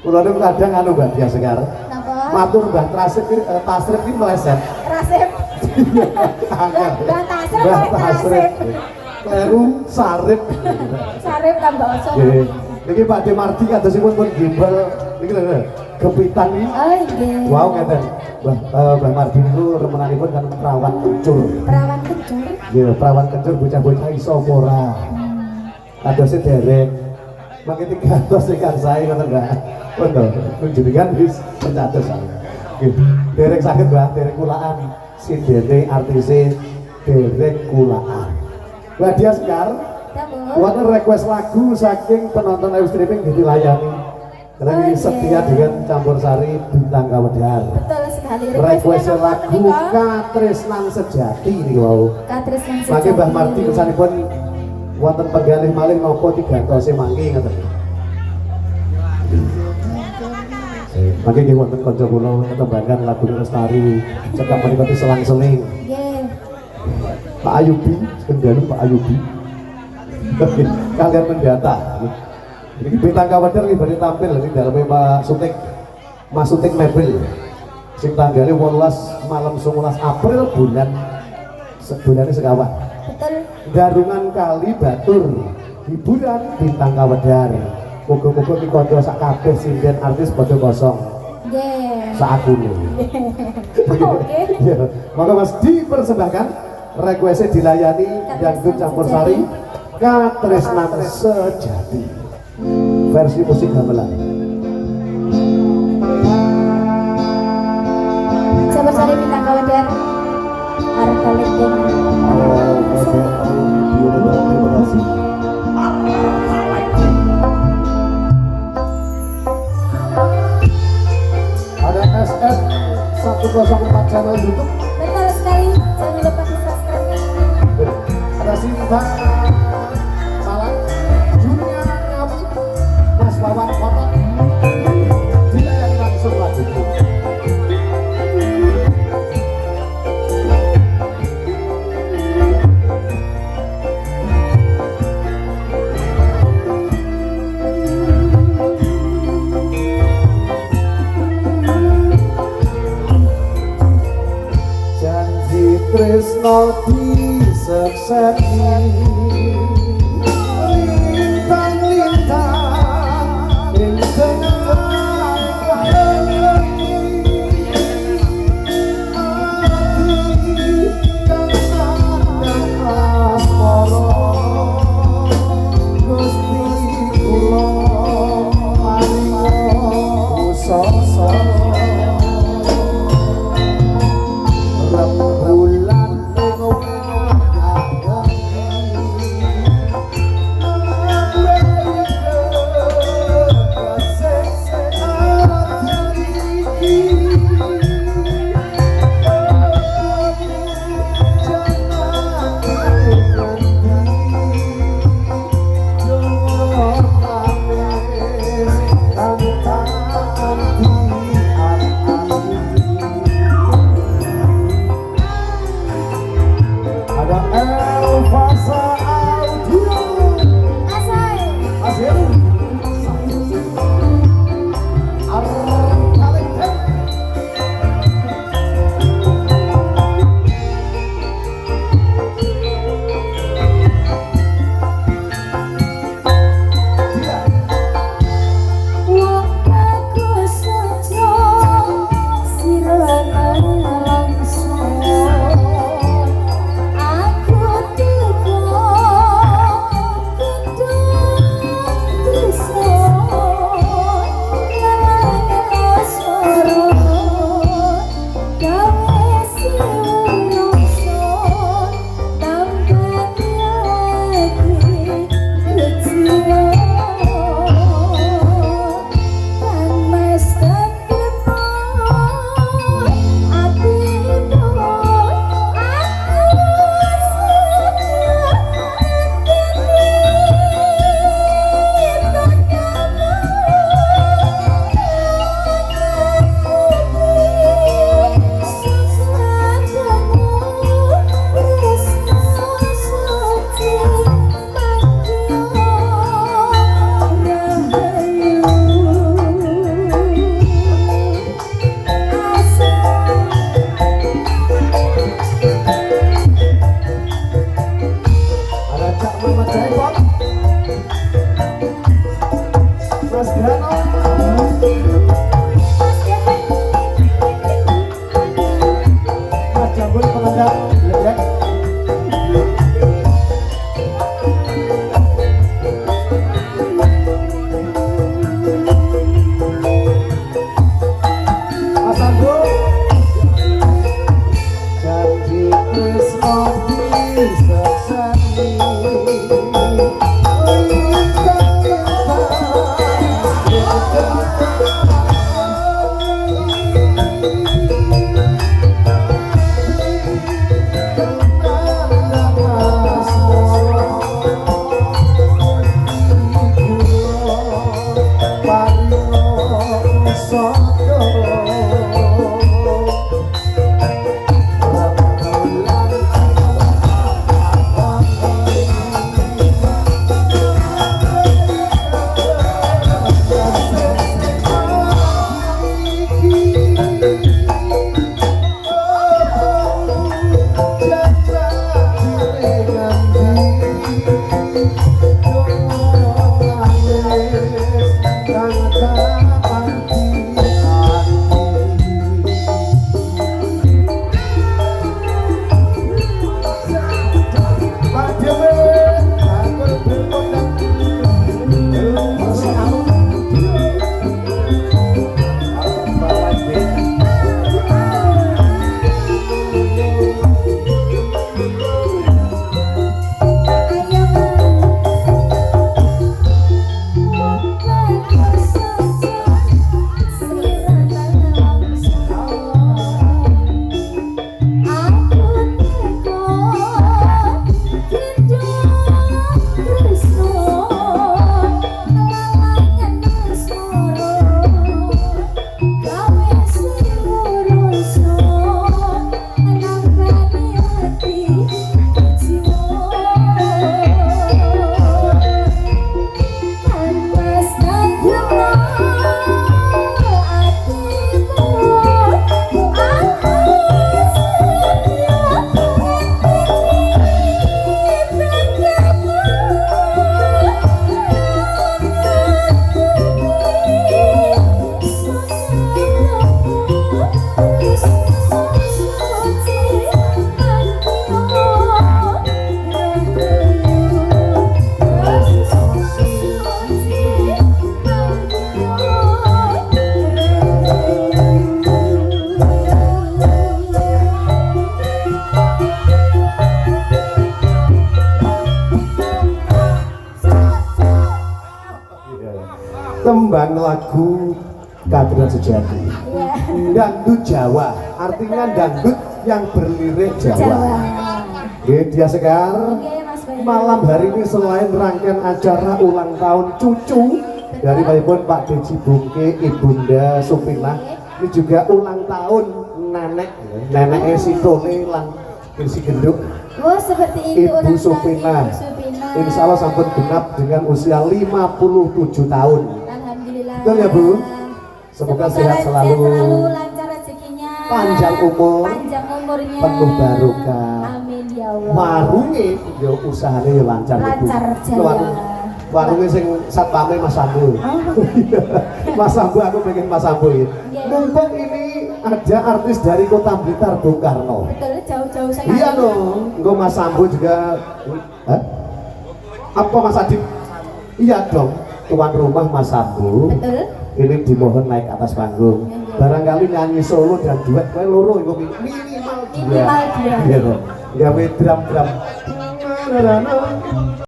Kula niku kadang anu Mbak Dia Sekar. Napa? Matur Mbah Tasrif iki meleset. Rasip. Mbah Tasrif kok Rasip. Kleru Sarip. Sarip tambah oso. Nggih. Niki Pak De Mardi kadosipun pun gimbal niki lho kepitan iki. Oh nggih. Wow ngeten. Mbah Mardi niku remenanipun kan perawan kencur. Perawan kencur. Nggih, perawan kencur bocah-bocah iso apa ora. Kadose derek. Mangke digantos ikan sae ngoten Mbak. Pun to, njenengan wis pencatus. Nggih. Derek saged Mbak, derek kulaan. Sidene artise derek kulaan. Mbak Dia Sekar, wonten request lagu saking penonton live streaming dilayani. Karena ini setia dengan Campur Sari Bintang Kawedar. Betul sekali. Request lagu Katresnan Sejati ini wow. Katresnan Sejati. Mangke Mbah Mardi kesanipun wonten penggalih malih napa digantose mangke ngoten. Mangke nggih wonten kanca kula ngetembangkan lagu Lestari cekap menika selang-seling. Nggih. Pak Ayubi, kendali Pak Ayubi. Kalian mendata. Ini Bintang Kawedar iki badhe tampil di daleme Pak Sutik. Mas Sutik Mebel. Sing tanggalé 18 malam 19 April bulan sekawan. Betul. Darungan kali batur hiburan Bintang Kawedar. Muga-muga iki kanca sak kabeh sinden artis padha kosong. Nggih. Sakune. Oke. Ya, maka Mas dipersembahkan request dilayani dangdut Campur Sari Katresnan Sejati. Versi musik gamelan. Campur Sari Bintang Kawedar. Arep balik Terima kasih. Ada SF 104 channel YouTube. Betul sekali. Jangan lupa di subscribe. Ada Simbang Malang, Junia Ngawi, Mas Wawan Kota. Dilayani langsung lagu itu. Janji tresno disekseni lintang-lintang ing tengah ati kang sandang asmara Gusti kula paringa usasa rembulan ing Thank you. Mas Jambul pengendap, ya. Mas Jambul. Janji Krisna bisa sani. Tembang lagu Kadran Sejati. Dangdut Jawa, artinya dangdut yang berlirik Jawa. Jawa. Dia Sekar. Oke, Mas Bayu. Malam hari ini selain rangkaian acara ulang tahun cucu dari Baipun Pak Deji Bungke, Ibunda Supina, ini juga ulang tahun nenek si Tone lan si Genduk. Oh, seperti itu Ibu ulang tahun Supina. Ibu Supina. Insya Allah sampun genap dengan usia 57 tahun. Alhamdulillah. Betul ya, Bu? Semoga sehat selalu, lancar rezekinya, panjang umur, umurnya, penuh barokah. Amin ya Allah. Warunge yo usahane yo lancar, Ibu. Lancar jaya. Warunge sing satpame Mas Sambu. Mas Sambu, aku pengen Mas Sambu ya. Mumpung ini ada artis dari Kota Blitar, Bung Karno. Betul, jauh-jauh sekali. Iya dong, engko Mas Sambu juga. Hah? Apa Mas Adit? Iya dong, tuan rumah Mas Sambu. Betul. Ini dimohon naik atas panggung. Barangkali nyanyi solo dan duet kowe loro iku minimal Minimal dua. Iya dong. Gawe drum-drum.